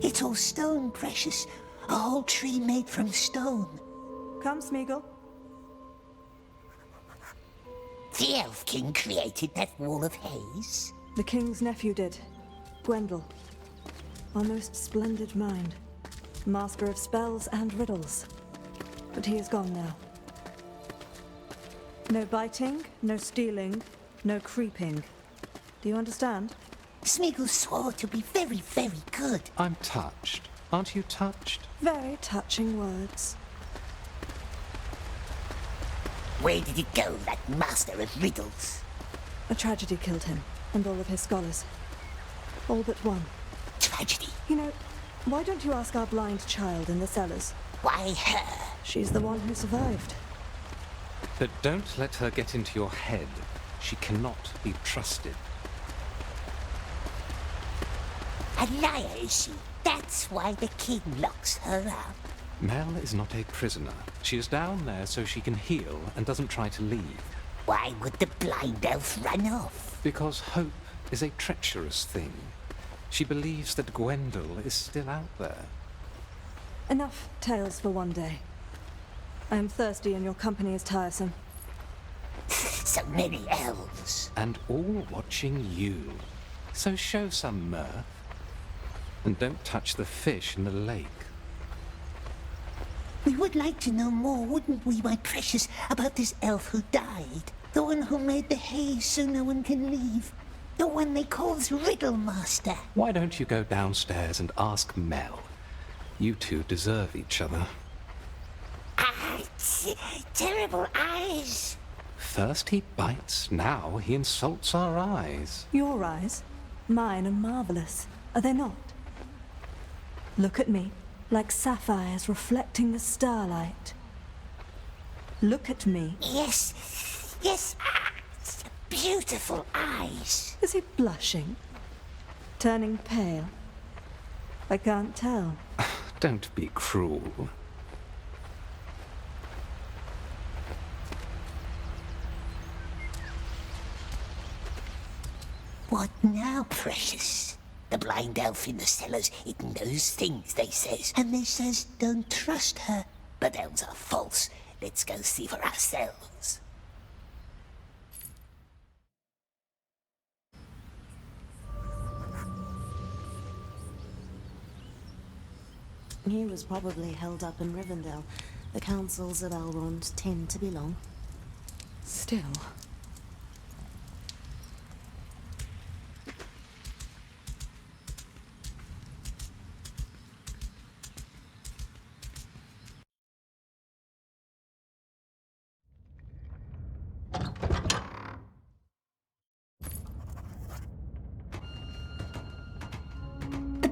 It's all stone, precious. A whole tree made from stone. Come, Smeagol. The Elf King created that wall of haze? The King's nephew did. Gwendol. Our most splendid mind. Master of spells and riddles. But he is gone now. No biting, no stealing, no creeping. Do you understand? Smeagol swore to be very, very good. I'm touched. Aren't you touched? Very touching words. Where did it go, that master of riddles? A tragedy killed him, and all of his scholars. All but one. Tragedy? You know, why don't you ask our blind child in the cellars? Why her? She's the one who survived. But don't let her get into your head. She cannot be trusted. A liar, is she? That's why the king locks her up. Mel is not a prisoner. She is down there so she can heal and doesn't try to leave. Why would the blind elf run off? Because hope is a treacherous thing. She believes that Gwendol is still out there. Enough tales for one day. I am thirsty and your company is tiresome. So many elves. And all watching you. So show some mirth. And don't touch the fish in the lake. We would like to know more, wouldn't we, my precious, about this elf who died? The one who made the haze so no one can leave. The one they call the Riddle Master. Why don't you go downstairs and ask Mel? You two deserve each other. Terrible eyes. First he bites, now he insults our eyes. Your eyes? Mine are marvelous, are they not? Look at me, like sapphires reflecting the starlight. Look at me. Yes, yes, beautiful eyes. Is he blushing? Turning pale? I can't tell. Don't be cruel. What now, precious? The blind elf in the cellars, it knows things, they says. And they says don't trust her. But elves are false. Let's go see for ourselves. He was probably held up in Rivendell. The councils of Elrond tend to be long. Still.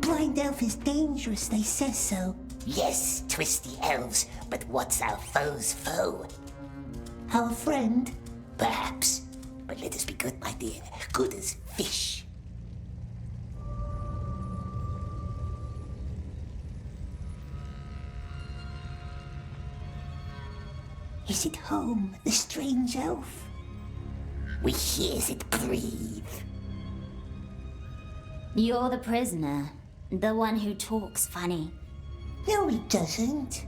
Blind elf is dangerous, they say so. Yes, twisty elves, but what's our foe's foe? Our friend? Perhaps. But let us be good, my dear. Good as fish. Is it home, the strange elf? We hears it breathe. You're the prisoner. The one who talks funny. No, he doesn't.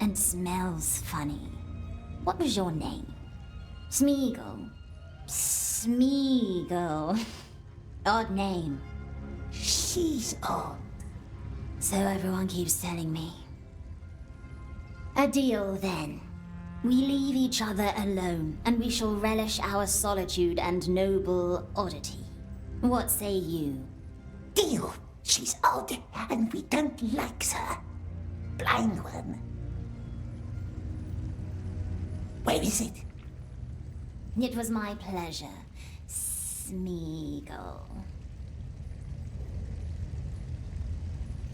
And smells funny. What was your name? Smeagol. Smeagol. Odd name. She's odd. So everyone keeps telling me. A deal then. We leave each other alone, and we shall relish our solitude and noble oddity. What say you? Deal. She's odd, and we don't like her. Blind one. Where is it? It was my pleasure, Smeagol.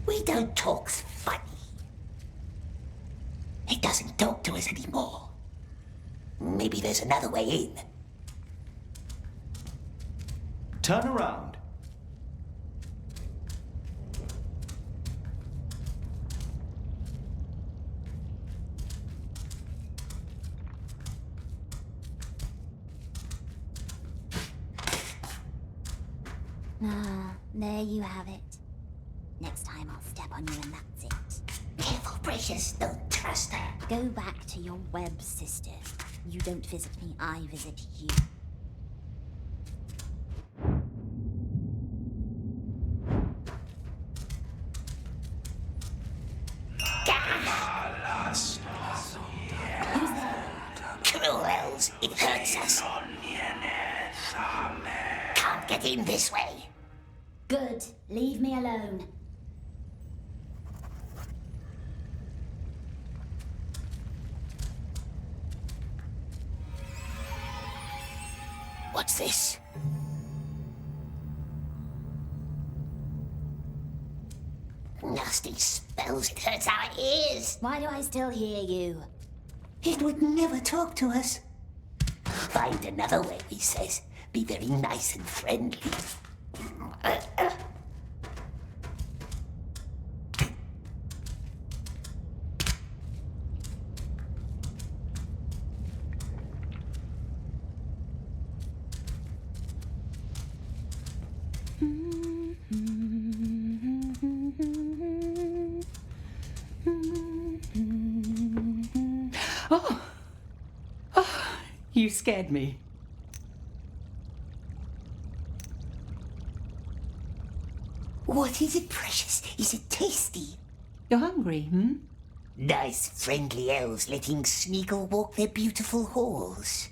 We don't talk funny. He doesn't talk to us anymore. Maybe there's another way in. Turn around. Ah, there you have it. Next time I'll step on you and that's it. Careful, Precious. Don't trust her. Go back to your web, sister. You don't visit me, I visit you. Cruel elves, it hurts us. Can't get in this way. Good. Leave me alone. What's this? Nasty spells, it hurts our ears. Why do I still hear you? It would never talk to us. Find another way, he says. Be very nice and friendly. You scared me. What is it, Precious? Is it tasty? You're hungry, hmm? Nice, friendly elves letting Smeagol walk their beautiful halls.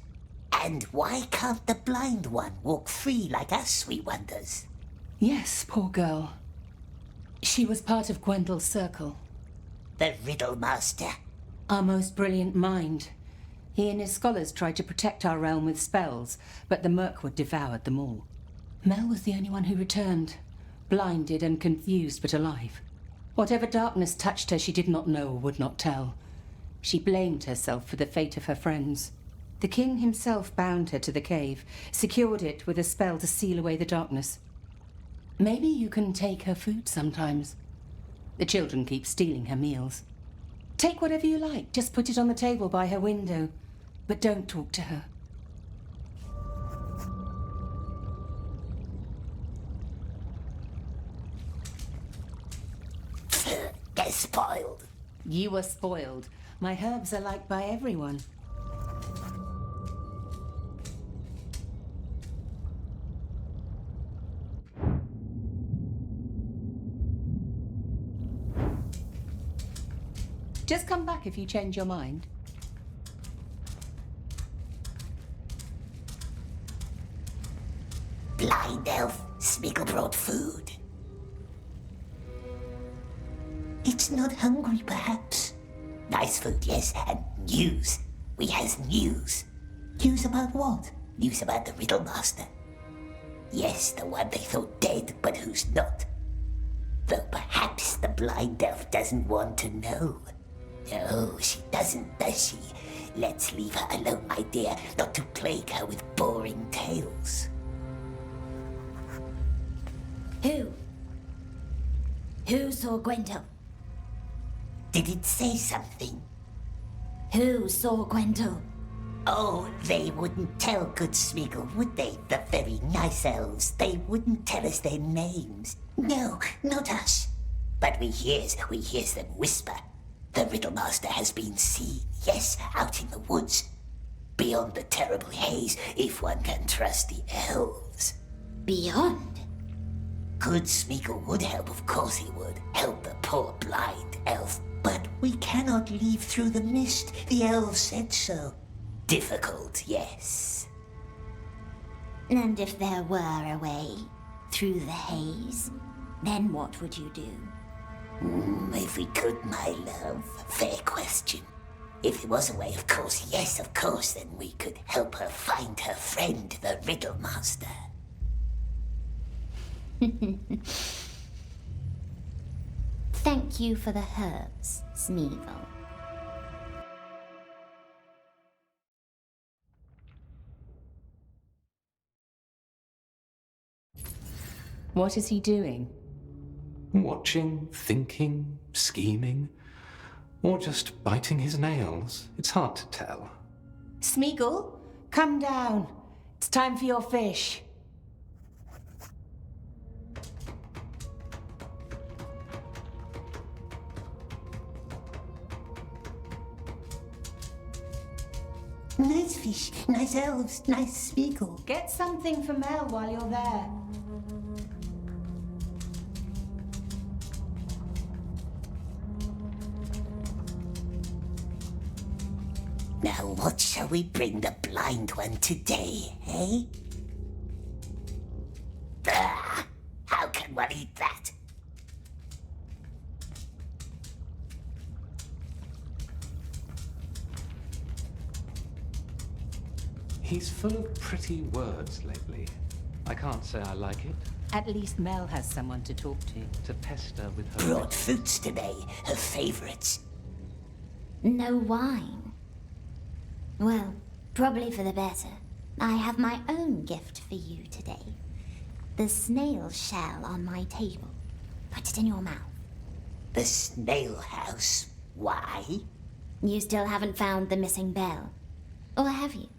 And why can't the blind one walk free like us, we wonders? Yes, poor girl. She was part of Gwendel's circle. The Riddle Master. Our most brilliant mind. He and his scholars tried to protect our realm with spells, but the Mirkwood devoured them all. Mel was the only one who returned, blinded and confused but alive. Whatever darkness touched her, she did not know or would not tell. She blamed herself for the fate of her friends. The king himself bound her to the cave, secured it with a spell to seal away the darkness. Maybe you can take her food sometimes. The children keep stealing her meals. Take whatever you like, just put it on the table by her window. But don't talk to her. They're spoiled. You were spoiled. My herbs are liked by everyone. Just come back if you change your mind. Blind elf, Smeagol brought food. It's not hungry, perhaps. Nice food, yes, and news. We has news. News about what? News about the Riddle Master. Yes, the one they thought dead, but who's not. Though perhaps the blind elf doesn't want to know. No, she doesn't, does she? Let's leave her alone, my dear, not to plague her with boring tales. Who saw Gwendol? Did it say something? Who saw Gwendol? Oh, they wouldn't tell good Smeagol, would they? The very nice elves. They wouldn't tell us their names. No, not us. But we hears them whisper. The Riddle Master has been seen, yes, out in the woods. Beyond the terrible haze, if one can trust the elves. Beyond? Good Smeagol would help, of course he would. Help the poor blind elf. But we cannot leave through the mist. The elves said so. Difficult, yes. And if there were a way through the haze, then what would you do? If we could, my love. Fair question. If there was a way, of course, yes, of course, then we could help her find her friend, the Riddle Master. Thank you for the herbs, Smeagol. What is he doing? Watching, thinking, scheming, or just biting his nails. It's hard to tell. Smeagol, come down. It's time for your fish. Nice fish, nice elves, nice Smeagol. Get something for Mel while you're there. Now what shall we bring the blind one today, eh? Ah, how can one eat that? He's full of pretty words lately. I can't say I like it. At least Mel has someone to talk to. To pester with her. Brought fruits today, her favourites. No wine. Well, probably for the better. I have my own gift for you today. The snail shell on my table. Put it in your mouth. The snail house? Why? You still haven't found the missing bell. Or have you?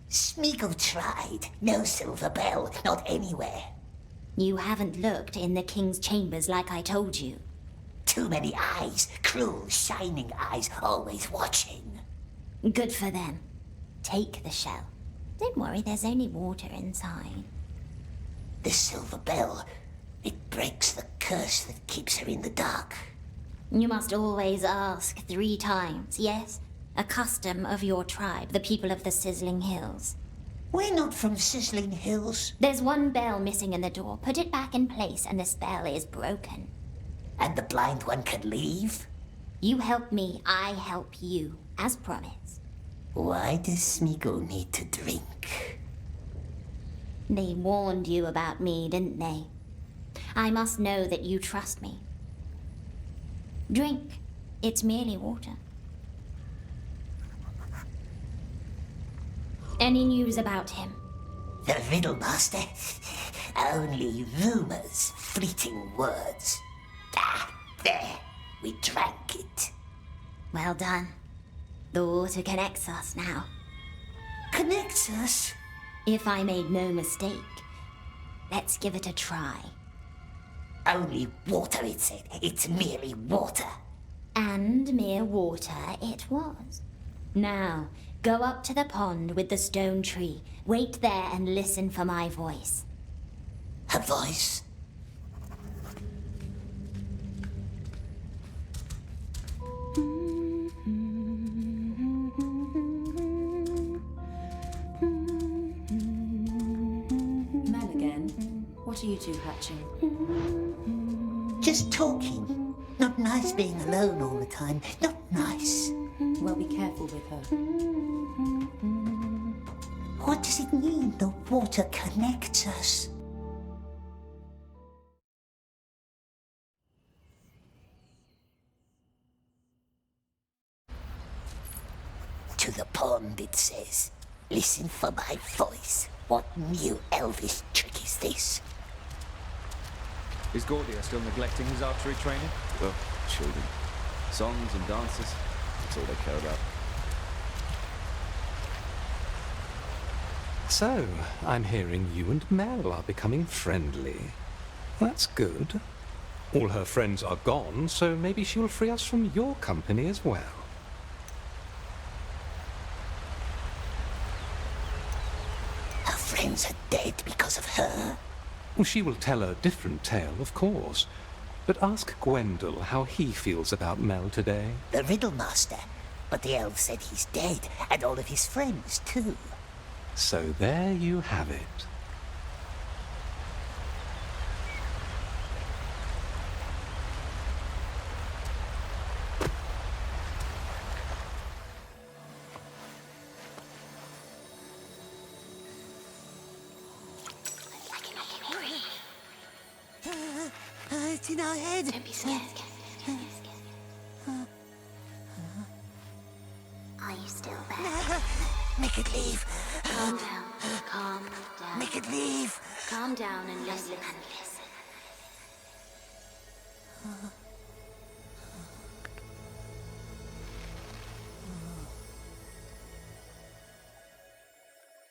Smeagol tried. No silver bell, not anywhere. You haven't looked in the king's chambers like I told you. Too many eyes, cruel, shining eyes, always watching. Good for them. Take the shell. Don't worry, there's only water inside. The silver bell, it breaks the curse that keeps her in the dark. You must always ask 3 times, yes? A custom of your tribe, the people of the Sizzling Hills. We're not from Sizzling Hills. There's one bell missing in the door. Put it back in place and the spell is broken. And the blind one can leave? You help me, I help you, as promised. Why does Smeagol need to drink? They warned you about me, didn't they? I must know that you trust me. Drink. It's merely water. Any news about him? The riddle master? Only rumors, fleeting words. Ah, there. We drank it. Well done. The water connects us now. Connects us? If I made no mistake, let's give it a try. Only water, it said. It's merely water. And mere water it was. Now, go up to the pond with the stone tree. Wait there and listen for my voice. Her voice? Mel again. What are you two hatching? Just talking. Not nice being alone all the time. Not nice. Well, be careful with her. What does it mean the water connects us? To the pond, it says. Listen for my voice. What new elvish trick is this? Is Gordia still neglecting his archery training? Well, children. Songs and dances. That's all they care about. So, I'm hearing you and Mel are becoming friendly. That's good. All her friends are gone, so maybe she'll free us from your company as well. Her friends are dead because of her. Well, she will tell a different tale, of course. But ask Gwendol how he feels about Mel today. The riddle master. But the elf said he's dead, and all of his friends, too. So there you have it. It's in our head. Don't be scared. Are you still there? Make it leave. Calm down. Calm down. Make it leave. Calm down and listen.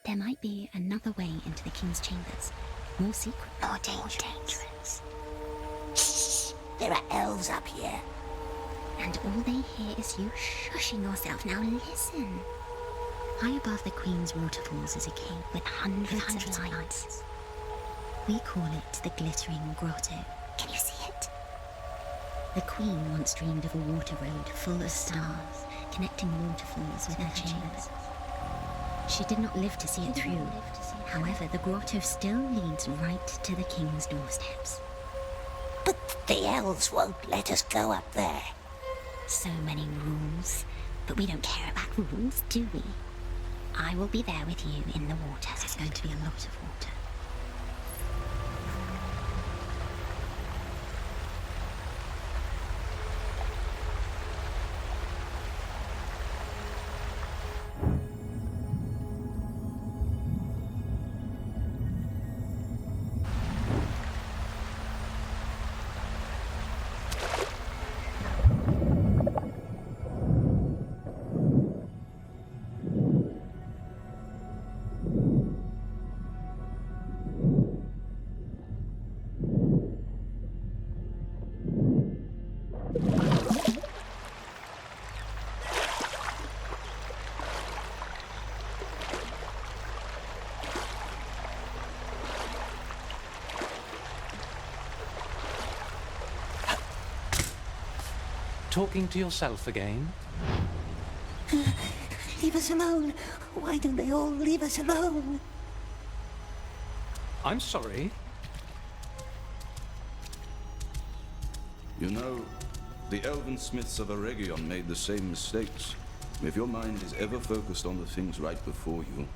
There might be another way into the king's chambers. More secret. More dangerous. Shh. There are elves up here. And all they hear is you shushing yourself. Now listen. High above the Queen's waterfalls is a cave with hundreds of lights. We call it the Glittering Grotto. Can you see it? The Queen once dreamed of a water road full of stars, connecting waterfalls with her chambers. She did not live to see it through. However, the grotto still leads right to the King's doorsteps. But the elves won't let us go up there. So many rules, but we don't care about rules, do we? I will be there with you in the water. There's going to be a lot of water. Talking to yourself again? Leave us alone. Why don't they all leave us alone? I'm sorry. You know, the elven smiths of Eregion made the same mistakes. If your mind is ever focused on the things right before you,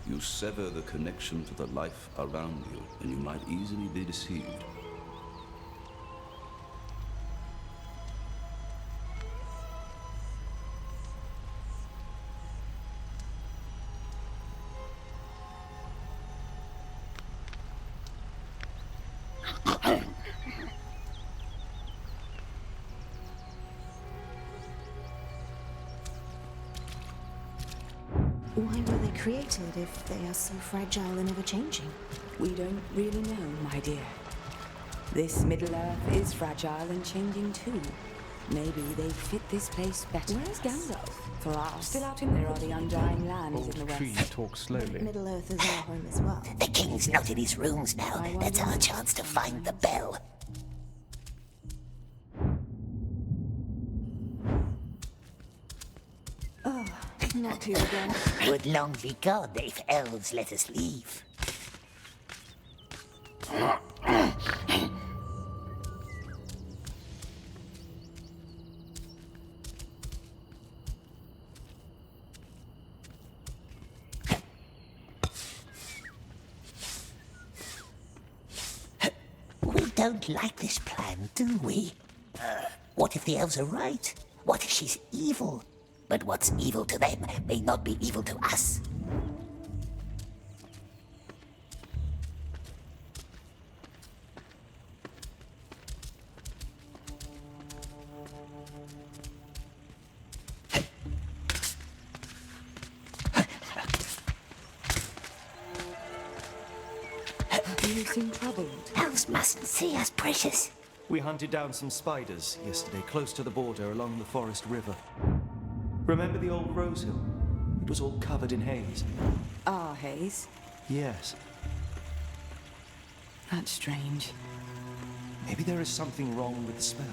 you sever the connection to the life around you, and you might easily be deceived. Why were they created if they are so fragile and ever-changing? We don't really know, my dear. This Middle-earth is fragile and changing too. Maybe they fit this place better. Where's Gandalf? For us, still out in there are the Undying Lands in the west. Tree talk slowly. Middle-earth is our home as well. The King's not in his rooms now. That's our chance to find the bell. Not here again. Would long be gone if elves let us leave. We don't like this plan, do we? What if the elves are right? What if she's evil? But what's evil to them may not be evil to us. You seem troubled. Elves mustn't see us, precious. We hunted down some spiders yesterday, close to the border along the forest river. Remember the old rose hill? It was all covered in haze. Ah, haze? Yes. That's strange. Maybe there is something wrong with the spell.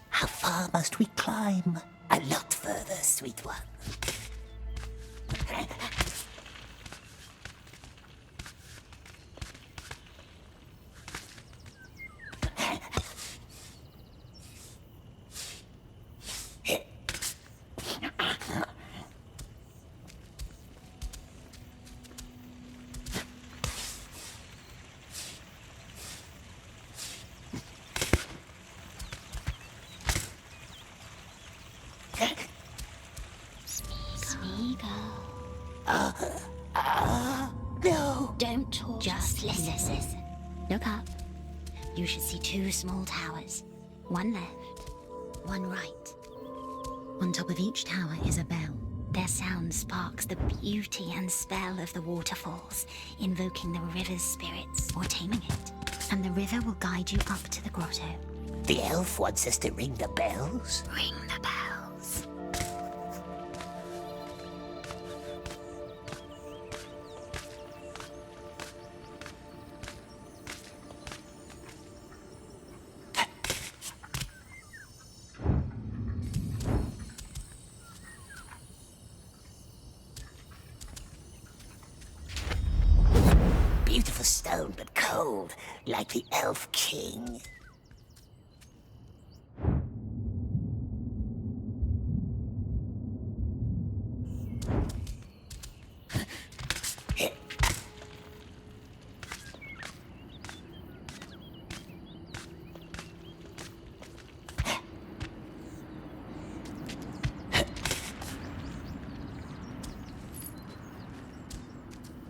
How far must we climb? A lot further, sweet one. No. Don't talk. Just listen. Look up. You should see two small towers. One left, one right. On top of each tower is a bell. Their sound sparks the beauty and spell of the waterfalls, invoking the river's spirits or taming it. And the river will guide you up to the grotto. The elf wants us to ring the bells? Ring the bells. Beautiful stone, but cold, like the elf king.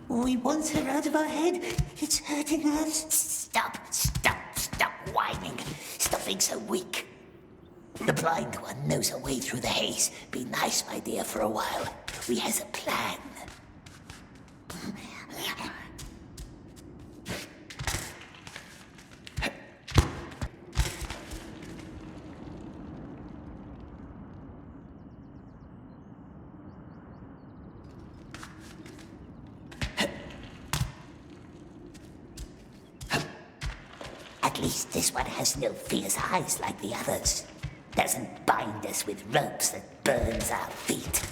We want her out of our head. It's hurting us. Stop whining. Stop being so weak. The blind one knows her way through the haze. Be nice, my dear, for a while. We has a plan. At least this one has no fierce eyes like the others. Doesn't bind us with ropes that burns our feet.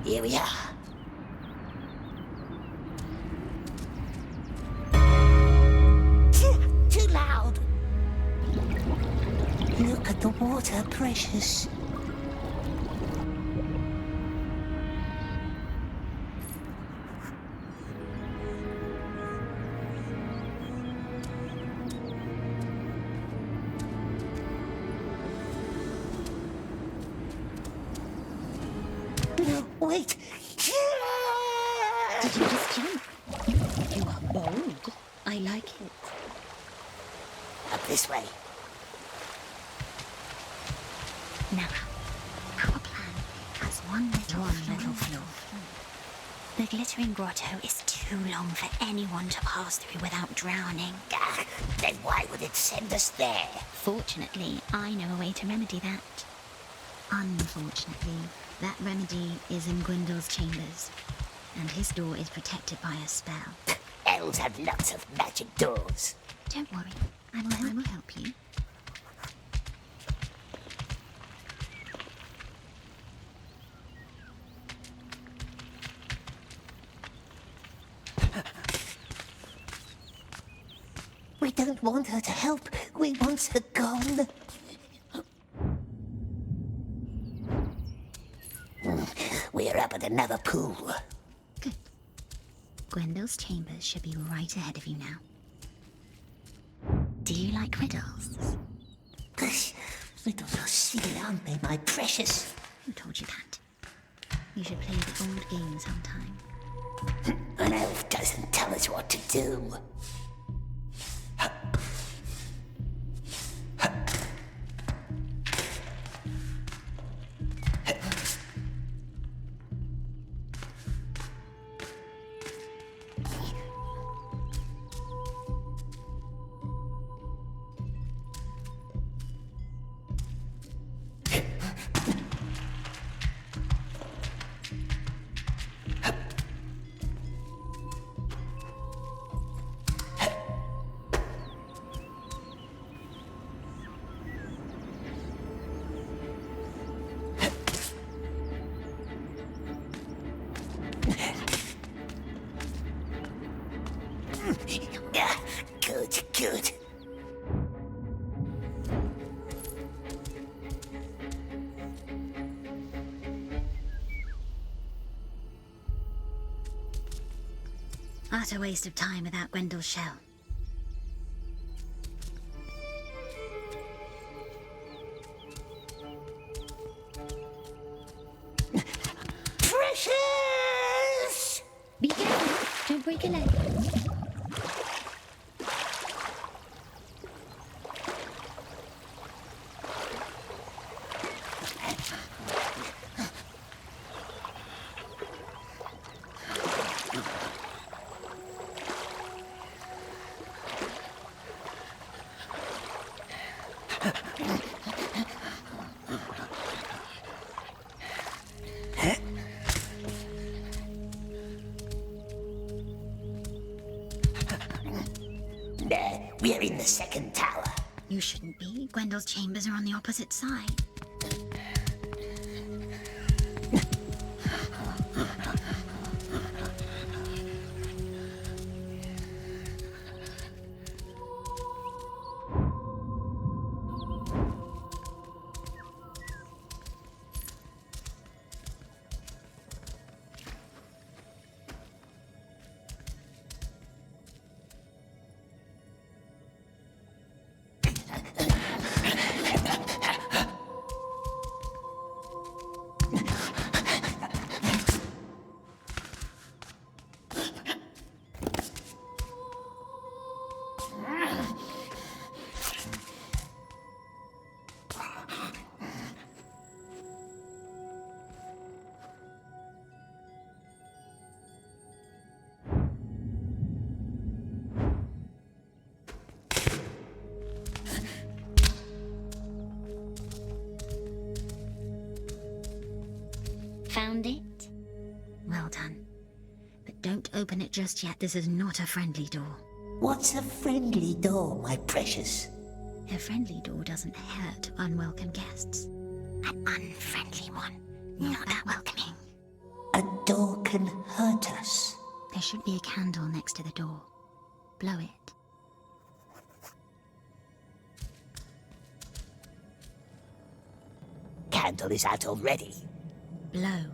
Here we are. Too loud. Look at the water, precious. No, wait. Did you just jump? You are bold. I like it. Up this way. Now, our plan has one little flaw. The glittering grotto is too long for anyone to pass through without drowning. Then why would it send us there? Fortunately, I know a way to remedy that. Unfortunately, that remedy is in Gwyndol's chambers, and his door is protected by a spell. Elves have lots of magic doors. Don't worry, I will help you. We don't want her to help. We want her gone. We're up at another pool. Good. Gwyndol's chambers should be right ahead of you now. Do you like riddles? Riddles are silly, aren't they, my precious? Who told you that? You should play the old game sometime. An elf doesn't tell us knows what to do. Good. Utter waste of time without Gwendel's shell. Precious! Be careful, don't break a leg. We're in the second tower. You shouldn't be. Gwendel's chambers are on the opposite side. Found it? Well done. But don't open it just yet. This is not a friendly door. What's a friendly door, my precious? A friendly door doesn't hurt unwelcome guests. An unfriendly one. Not that welcoming. A door can hurt us. There should be a candle next to the door. Blow it. Candle is out already. Blow.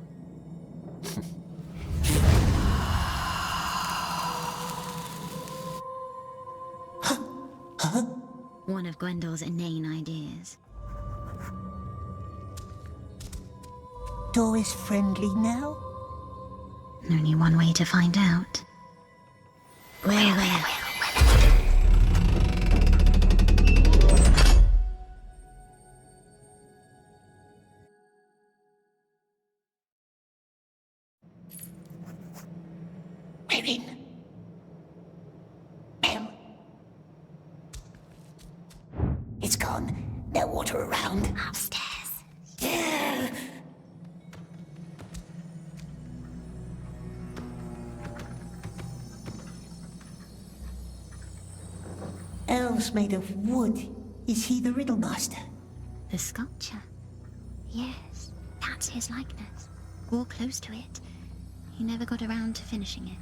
Huh? One of Gwendel's inane ideas. Door is friendly now? Only one way to find out. Well. We're in. Ma'am. It's gone. No water around. Upstairs. Yeah. Elves made of wood. Is he the riddle master? The sculpture? Yes, that's his likeness. Walk close to it. He never got around to finishing it.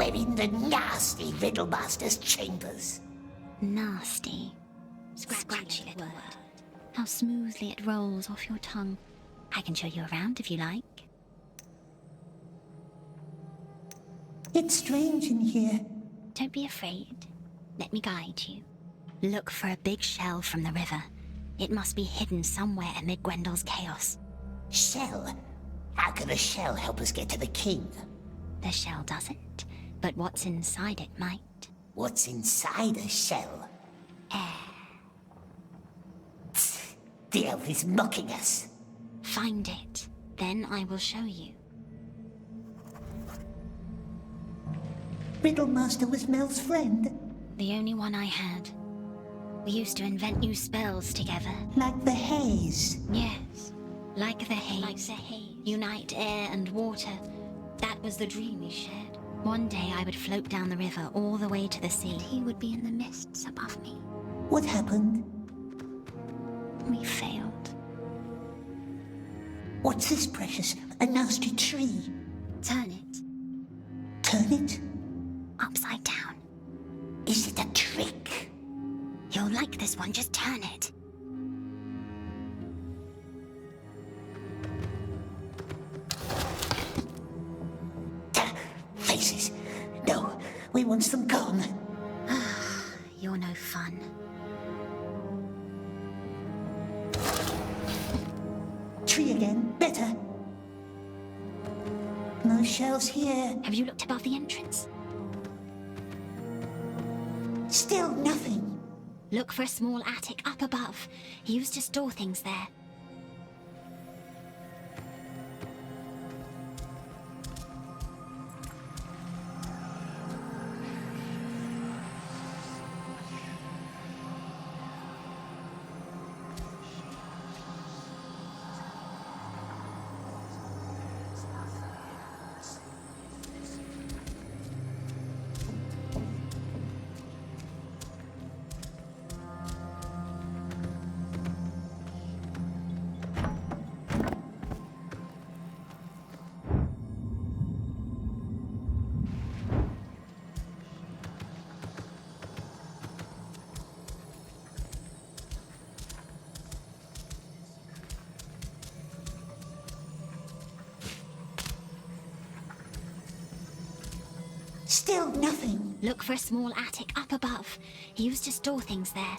We're in the nasty Riddlemaster's chambers. Nasty. Scratchy little word. How smoothly it rolls off your tongue. I can show you around if you like. It's strange in here. Don't be afraid. Let me guide you. Look for a big shell from the river. It must be hidden somewhere amid Gwendel's chaos. Shell? How can a shell help us get to the king? The shell doesn't, but what's inside it might. What's inside a shell? Air. The elf is mocking us. Find it, then I will show you. Riddlemaster was Mel's friend. The only one I had. We used to invent new spells together. Like the haze. Yes, like the haze. Unite air and water. That was the dream we shared. One day I would float down the river all the way to the sea. He would be in the mists above me. What happened? We failed. What's this, Precious? A nasty tree? Turn it. Turn it? Upside down. Is it a trick? You'll like this one, just turn it. Faces. No, we want them gone. You're no fun. Tree again, better. No shells here. Have you looked above the entrance? Still nothing. Look for a small attic up above. He used to store things there. Still nothing. Look for a small attic up above. He used to store things there.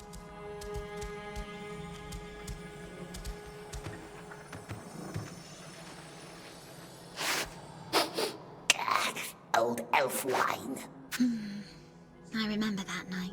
Old elf wine. I remember that night.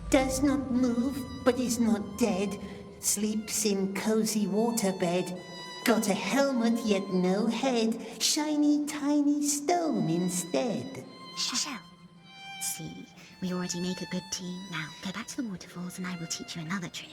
Does not move, but is not dead. Sleeps in cozy waterbed. Got a helmet, yet no head. Shiny, tiny stone instead. Shell. See, we already make a good team. Now, go back to the waterfalls and I will teach you another trick.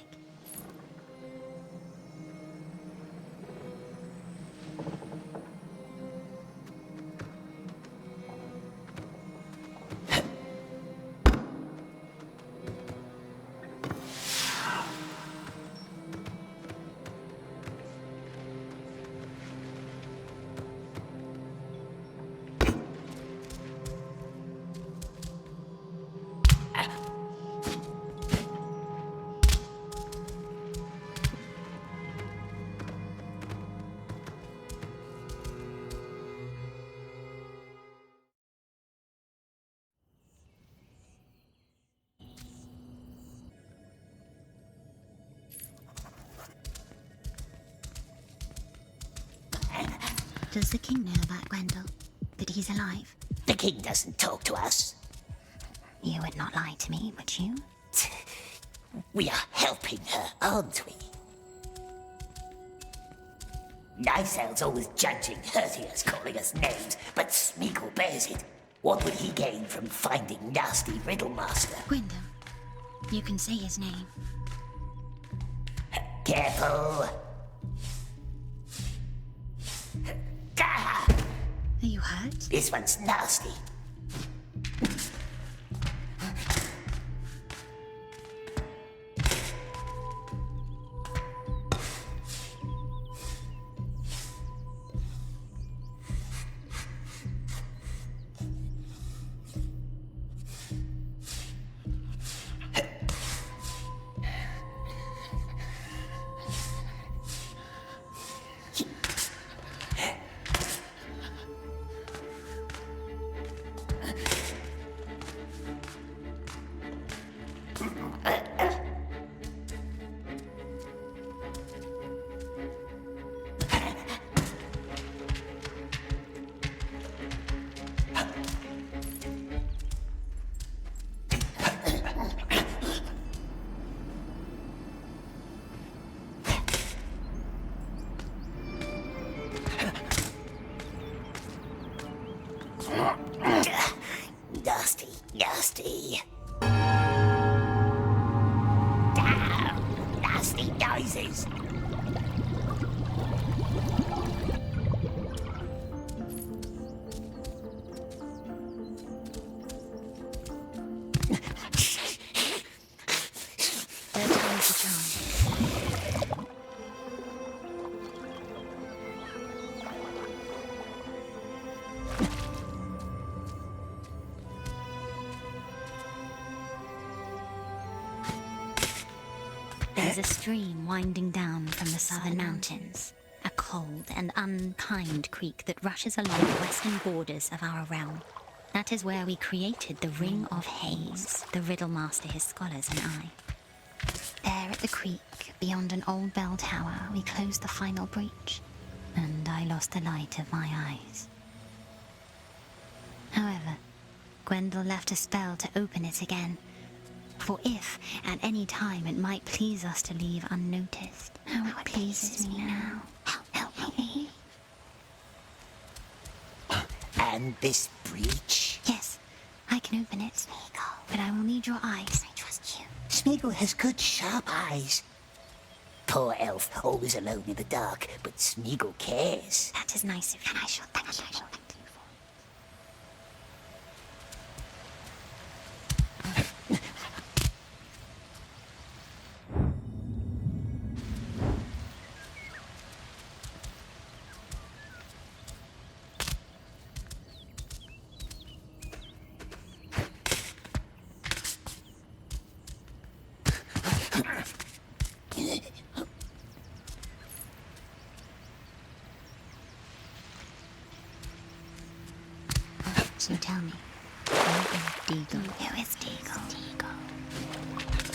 What does the king know about Gwendol? That he's alive? The king doesn't talk to us. You would not lie to me, would you? We are helping her, aren't we? Nicel's always judging, hurting us, calling us names, but Smeagol bears it. What would he gain from finding nasty Riddlemaster? Wyndham. You can say his name. Careful! Gah! Are you hurt? This one's nasty. Nasty, nasty. Damn, nasty noises. Third time's the charm. There's a stream winding down from the southern mountains. A cold and unkind creek that rushes along the western borders of our realm. That is where we created the Ring of Haze, the Riddlemaster, his scholars, and I. There at the creek, beyond an old bell tower, we closed the final breach, and I lost the light of my eyes. However, Gwendol left a spell to open it again. For if, at any time, it might please us to leave unnoticed, how it pleases me now. Help me. And this breach? Yes, I can open it, Smeagol, but I will need your eyes. I trust you. Smeagol has good, sharp eyes. Poor elf, always alone in the dark, but Smeagol cares. That is nice of you. And I shall thank you for it. So tell me, who is Deagle? Who is Deagle?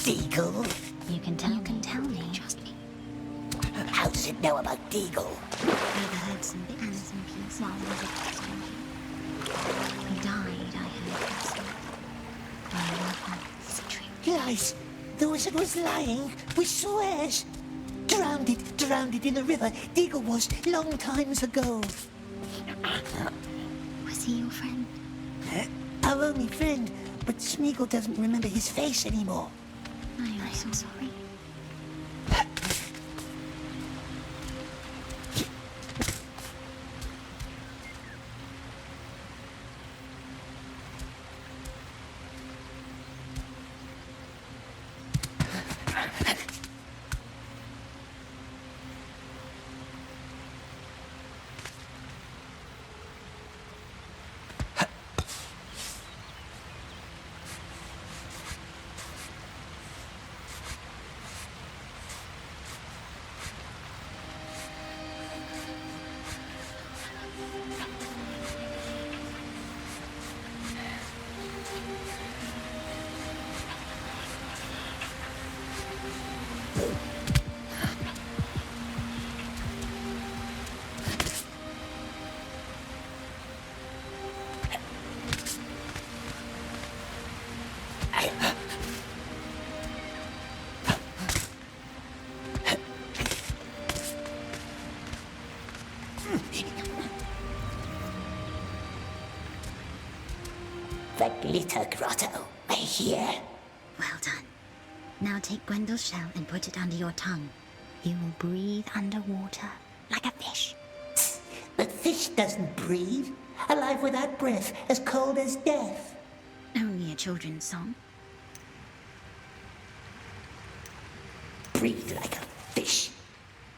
Deagle? You can tell me. Trust me. How does it know about Deagle? I've heard some bits and pieces while I was at home. He died, I heard personally. I love him. It's a true. Lies. The wizard was lying. We swears. Drowned it in the river. Deagle was long times ago. Was he your friend? Our only friend, but Smeagol doesn't remember his face anymore. I am so sorry. The glitter grotto, I hear. Well done. Now take Gwendel's shell and put it under your tongue. You will breathe underwater like a fish. But fish doesn't breathe. Alive without breath, as cold as death. Only a children's song. Breathe like a